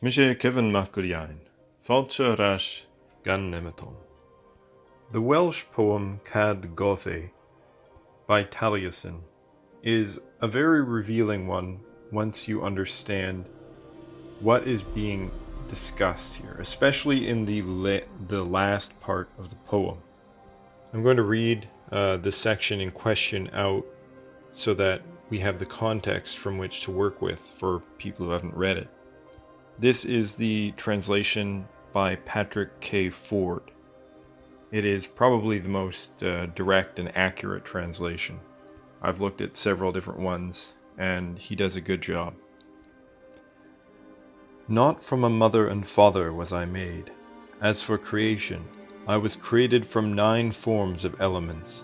Smishe Kevin Makuriain, Falcha Rash Gan Nemeton. The Welsh poem Cad Gothe by Taliesin is a very revealing one once you understand what is being discussed here, especially in the last part of the poem. I'm going to read this section in question out so that we have the context from which to work with for people who haven't read it. This is the translation by Patrick K. Ford. It is probably the most direct and accurate translation. I've looked at several different ones, and he does a good job. Not from a mother and father was I made. As for creation, I was created from 9 forms of elements,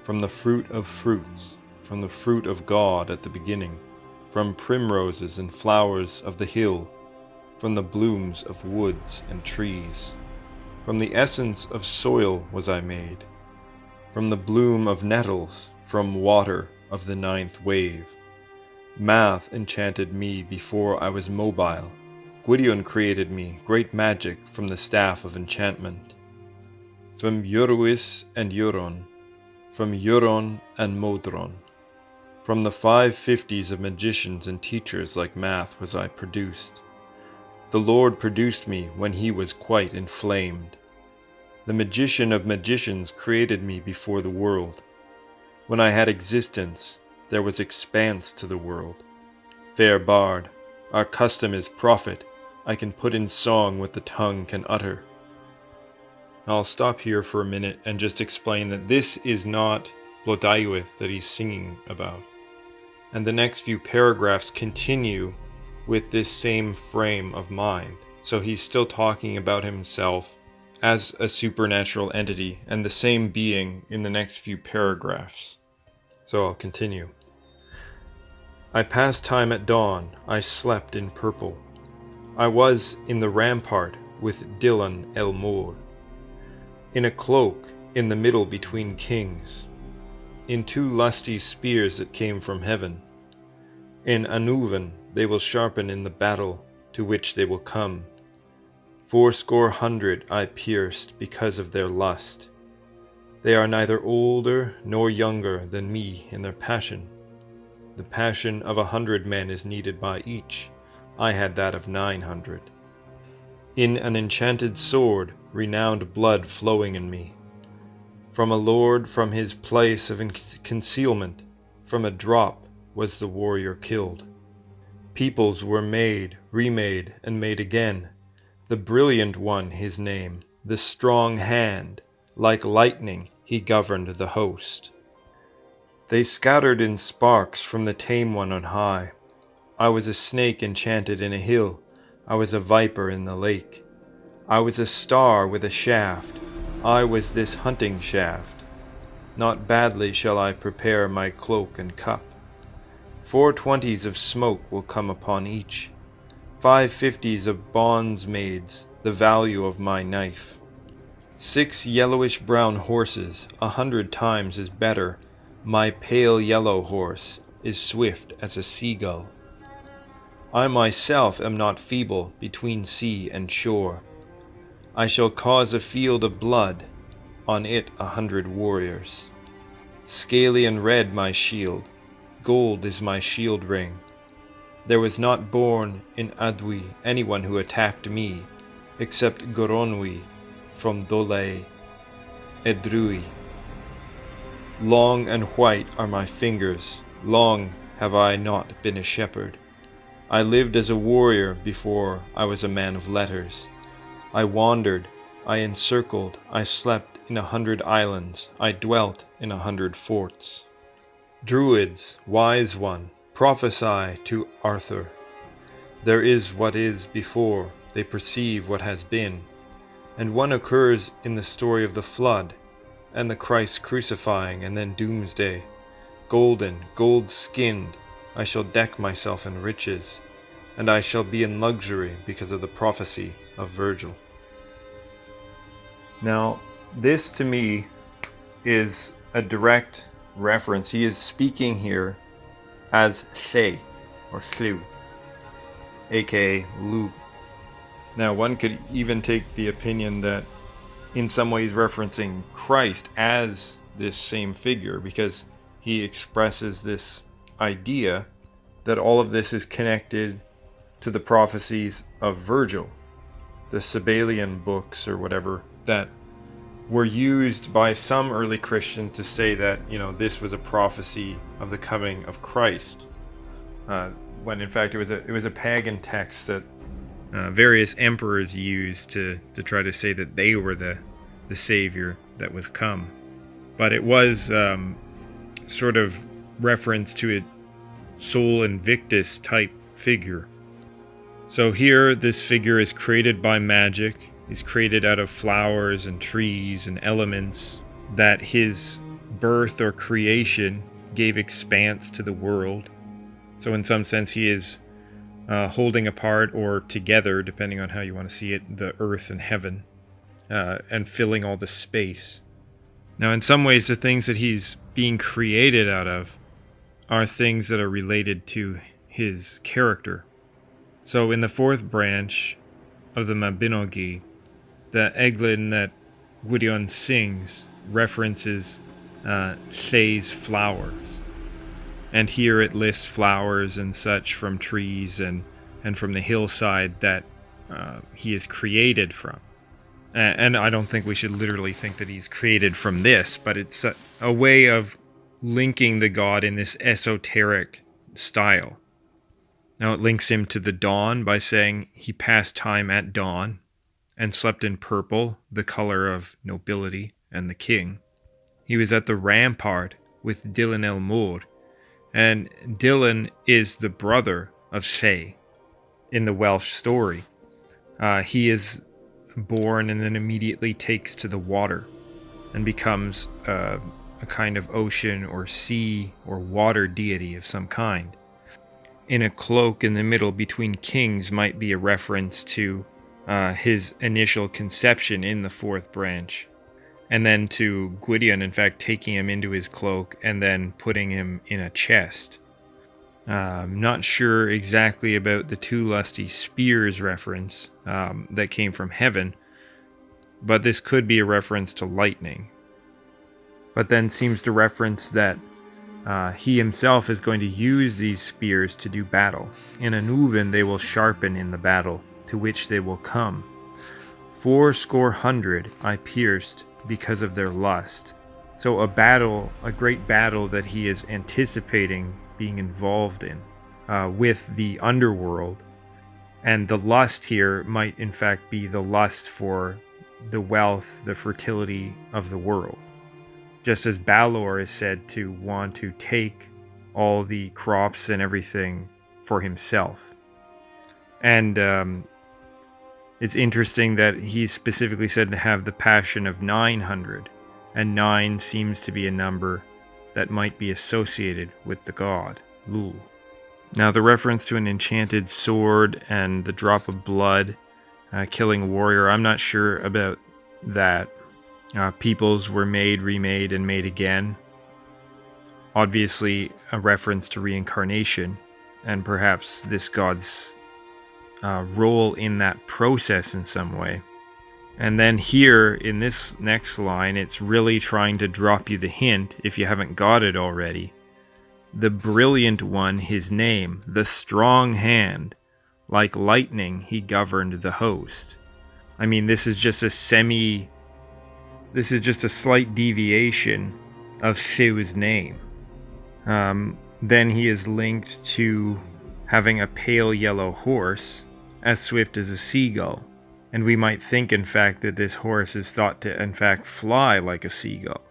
from the fruit of fruits, from the fruit of God at the beginning, from primroses and flowers of the hill, from the blooms of woods and trees. From the essence of soil was I made, from the bloom of nettles, from water of the 9th wave. Math enchanted me before I was mobile. Gwydion created me, great magic, from the staff of enchantment. From Eurwis and Euron, from Euron and Modron. From the 550s of magicians and teachers like Math was I produced. The Lord produced me when he was quite inflamed. The magician of magicians created me before the world. When I had existence, there was expanse to the world. Fair bard, our custom is prophet. I can put in song what the tongue can utter. I'll stop here for a minute and just explain that this is not Lleu that he's singing about. And the next few paragraphs continue with this same frame of mind. So he's still talking about himself as a supernatural entity and the same being in the next few paragraphs. So I'll continue. I passed time at dawn, I slept in purple. I was in the rampart with Dylan el Mor, in a cloak in the middle between kings, in 2 lusty spears that came from heaven. In Anuvan they will sharpen in the battle to which they will come. 80 I pierced because of their lust. They are neither older nor younger than me in their passion. The passion of 100 men is needed by each. I had that of 900. In an enchanted sword, renowned blood flowing in me. From a lord, from his place of concealment, from a drop was the warrior killed. Peoples were made, remade, and made again. The brilliant one his name, the strong hand, like lightning he governed the host. They scattered in sparks from the tame one on high. I was a snake enchanted in a hill, I was a viper in the lake. I was a star with a shaft, I was this hunting shaft. Not badly shall I prepare my cloak and cup. 420s of smoke will come upon each, 550s of bondsmaids, the value of my knife. 6 yellowish-brown horses, 100 times is better. My pale yellow horse is swift as a seagull. I myself am not feeble between sea and shore. I shall cause a field of blood, on it 100 warriors. Scaly and red my shield, gold is my shield ring. There was not born in Adwi anyone who attacked me, except Goronwi from Dole Edrui. Long and white are my fingers, long have I not been a shepherd. I lived as a warrior before I was a man of letters. I wandered, I encircled, I slept in 100 islands, I dwelt in 100 forts. Druids, wise one, prophesy to Arthur. There is what is before, they perceive what has been. And one occurs in the story of the flood, and the Christ crucifying, and then doomsday. Golden, gold-skinned, I shall deck myself in riches, and I shall be in luxury because of the prophecy of Virgil. Now, this to me is a direct reference. He is speaking here as Lleu, or Lleu, aka Now, one could even take the opinion that in some ways referencing Christ as this same figure, because he expresses this idea that all of this is connected to the prophecies of Virgil, the Sabellian books or whatever, that were used by some early Christians to say that, this was a prophecy of the coming of Christ, when in fact it was a pagan text that various emperors used to try to say that they were the savior that was come. But it was sort of reference to a Sol Invictus type figure. So here, this figure is created by magic. He's created out of flowers and trees and elements, that his birth or creation gave expanse to the world. So in some sense, he is holding apart or together, depending on how you want to see it, the earth and heaven, and filling all the space. Now, in some ways, the things that he's being created out of are things that are related to his character. So in the fourth branch of the Mabinogi, the Eglin that Gwydion sings references Lleu's flowers. And here it lists flowers and such from trees and from the hillside that he is created from. And I don't think we should literally think that he's created from this, but it's a way of linking the god in this esoteric style. Now it links him to the dawn by saying he passed time at dawn and slept in purple, the color of nobility and the king. He was at the rampart with Dylan el Môr, and Dylan is the brother of Lleu in the Welsh story. He is born and then immediately takes to the water and becomes a kind of ocean or sea or water deity of some kind. In a cloak in the middle between kings might be a reference to his initial conception in the fourth branch, and then to Gwydion, in fact, taking him into his cloak and then putting him in a chest. I'm not sure exactly about the two lusty spears reference that came from heaven, but this could be a reference to lightning. But then seems to reference that he himself is going to use these spears to do battle. In an oven they will sharpen in the battle, to which they will come. 80 I pierced because of their lust. So a great battle that he is anticipating being involved in with the underworld. And the lust here might in fact be the lust for the wealth, the fertility of the world. Just as Balor is said to want to take all the crops and everything for himself. And it's interesting that he's specifically said to have the passion of 900, and 9 seems to be a number that might be associated with the god, Lugh. Now, the reference to an enchanted sword and the drop of blood killing a warrior, I'm not sure about that. Peoples were made, remade, and made again. Obviously, a reference to reincarnation, and perhaps this god's role in that process in some way. And then here, in this next line, it's really trying to drop you the hint, if you haven't got it already. The brilliant one, his name, the strong hand, like lightning he governed the host. I mean, this is just a slight deviation of Lleu's name. Then he is linked to having a pale yellow horse, as swift as a seagull. And we might think, in fact, that this horse is thought to, in fact, fly like a seagull.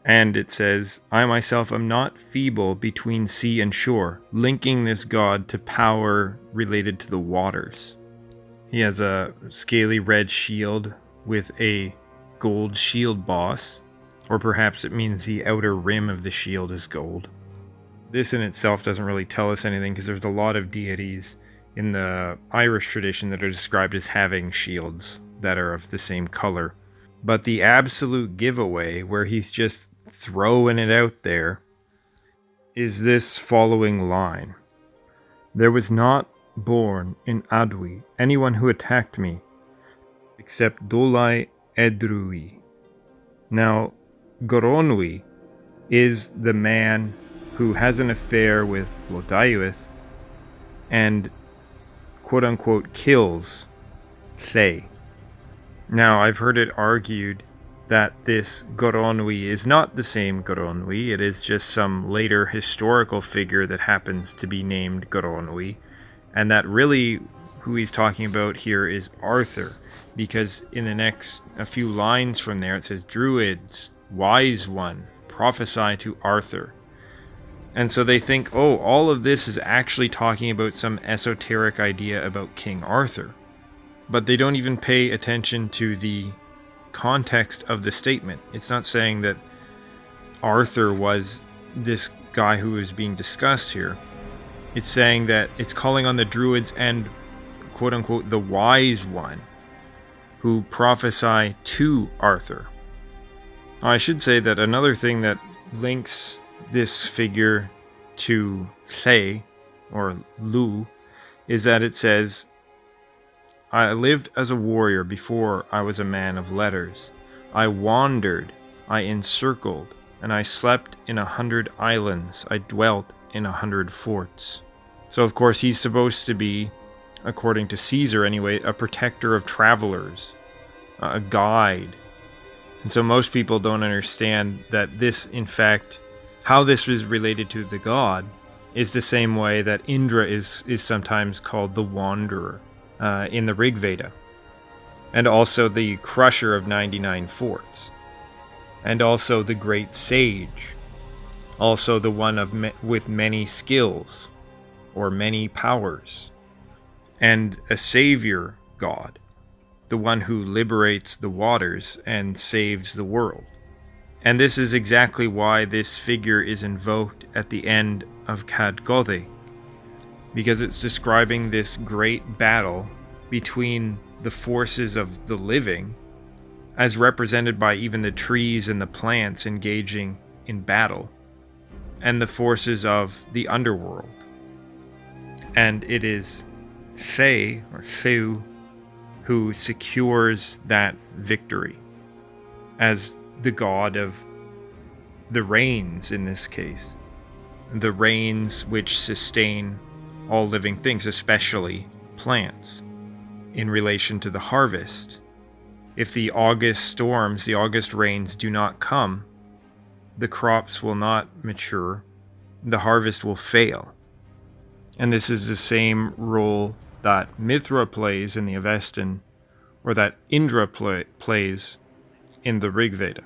And it says, I myself am not feeble between sea and shore, linking this god to power related to the waters. He has a scaly red shield with a gold shield boss, or perhaps it means the outer rim of the shield is gold. This in itself doesn't really tell us anything, because there's a lot of deities in the Irish tradition that are described as having shields that are of the same color. But the absolute giveaway, where he's just throwing it out there, is this following line. There was not born in Adwy anyone who attacked me, except Dolai Edrui. Now, Goronwy is the man who has an affair with Blodeuwedd and quote-unquote kills Lleu. Now, I've heard it argued that this Goronwy is not the same Goronwy, it is just some later historical figure that happens to be named Goronwy, and that really who he's talking about here is Arthur, because in the next a few lines from there it says, Druids, wise one, prophesy to Arthur. And so they think, oh, all of this is actually talking about some esoteric idea about King Arthur. But they don't even pay attention to the context of the statement. It's not saying that Arthur was this guy who is being discussed here. It's saying that it's calling on the Druids and quote-unquote the wise one who prophesy to Arthur. I should say that another thing that links this figure to Lleu, or Lugh, is that it says, I lived as a warrior before I was a man of letters. I wandered, I encircled, and I slept in 100 islands. I dwelt in 100 forts. So of course he's supposed to be, according to Caesar anyway, a protector of travelers, a guide. And so most people don't understand that this, in fact, how this is related to the god is the same way that Indra is sometimes called the Wanderer in the Rig Veda, and also the Crusher of 99 Forts, and also the Great Sage, also the one with many skills or many powers, and a savior god, the one who liberates the waters and saves the world. And this is exactly why this figure is invoked at the end of Cadgothe, because it's describing this great battle between the forces of the living, as represented by even the trees and the plants engaging in battle, and the forces of the underworld. And it is Lleu, or Lleu, who secures that victory as the god of the rains in this case. The rains which sustain all living things, especially plants, in relation to the harvest. If the August storms, the August rains do not come, the crops will not mature, the harvest will fail. And this is the same role that Mithra plays in the Avestan, or that Indra plays in the Rig Veda.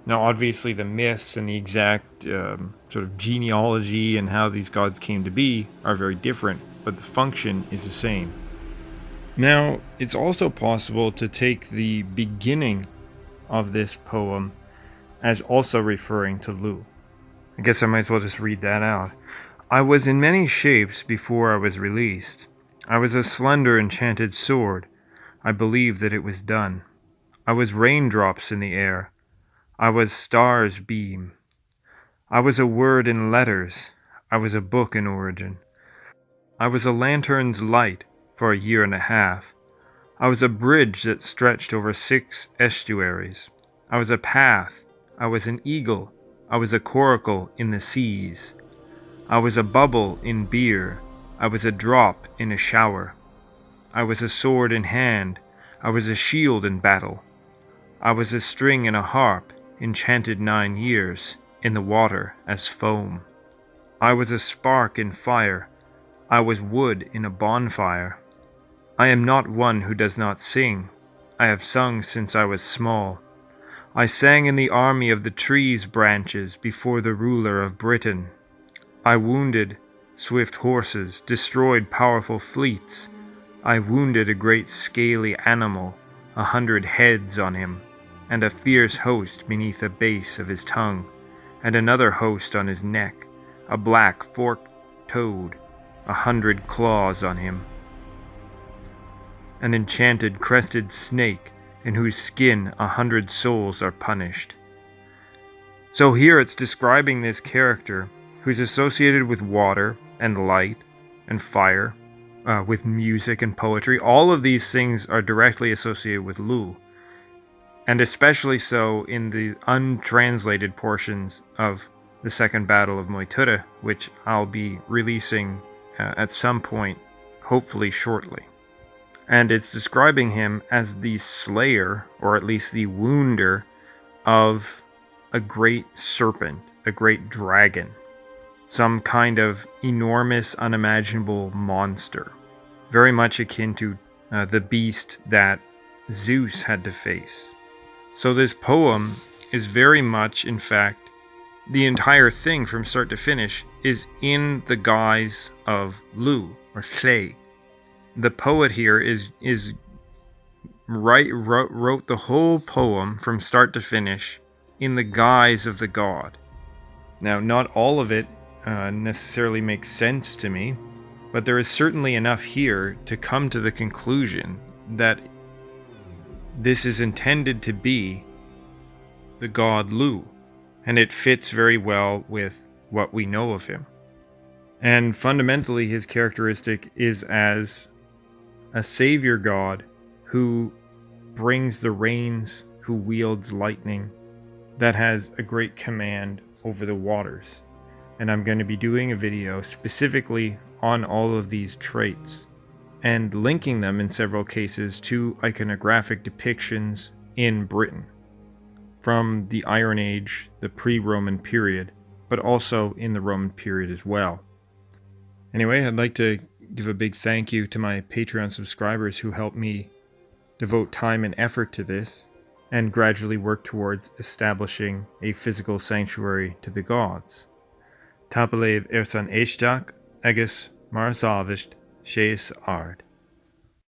Now obviously the myths and the exact sort of genealogy and how these gods came to be are very different, but the function is the same. Now, it's also possible to take the beginning of this poem as also referring to Lugh. I guess I might as well just read that out. I was in many shapes before I was released. I was a slender enchanted sword. I believed that it was done. I was raindrops in the air. I was stars' beam. I was a word in letters. I was a book in origin. I was a lantern's light for a year and a half. I was a bridge that stretched over 6 estuaries. I was a path. I was an eagle. I was a coracle in the seas. I was a bubble in beer. I was a drop in a shower. I was a sword in hand. I was a shield in battle. I was a string in a harp, enchanted 9 years, in the water as foam. I was a spark in fire. I was wood in a bonfire. I am not one who does not sing. I have sung since I was small. I sang in the army of the trees' branches before the ruler of Britain. I wounded swift horses, destroyed powerful fleets. I wounded a great scaly animal, 100 heads on him, and a fierce host beneath the base of his tongue, and another host on his neck, a black forked toad, 100 claws on him. An enchanted crested snake, in whose skin 100 souls are punished. So here it's describing this character who's associated with water and light and fire, with music and poetry. All of these things are directly associated with Lleu, and especially so in the untranslated portions of the Second Battle of Moytura, which I'll be releasing at some point, hopefully shortly. And it's describing him as the slayer, or at least the wounder, of a great serpent, a great dragon, some kind of enormous, unimaginable monster, very much akin to the beast that Zeus had to face. So this poem is very much, in fact, the entire thing from start to finish is in the guise of Lleu, or Lleu. The poet here wrote the whole poem from start to finish in the guise of the god. Now, not all of it necessarily makes sense to me, but there is certainly enough here to come to the conclusion that this is intended to be the god Lleu, and it fits very well with what we know of him. And fundamentally, his characteristic is as a savior god who brings the rains, who wields lightning, that has a great command over the waters. And I'm going to be doing a video specifically on all of these traits, and linking them in several cases to iconographic depictions in Britain, from the Iron Age, the pre-Roman period, but also in the Roman period as well. Anyway, I'd like to give a big thank you to my Patreon subscribers who helped me devote time and effort to this, and gradually work towards establishing a physical sanctuary to the gods. Tapalev ersan eishtach agus mar salvisht sheis ard.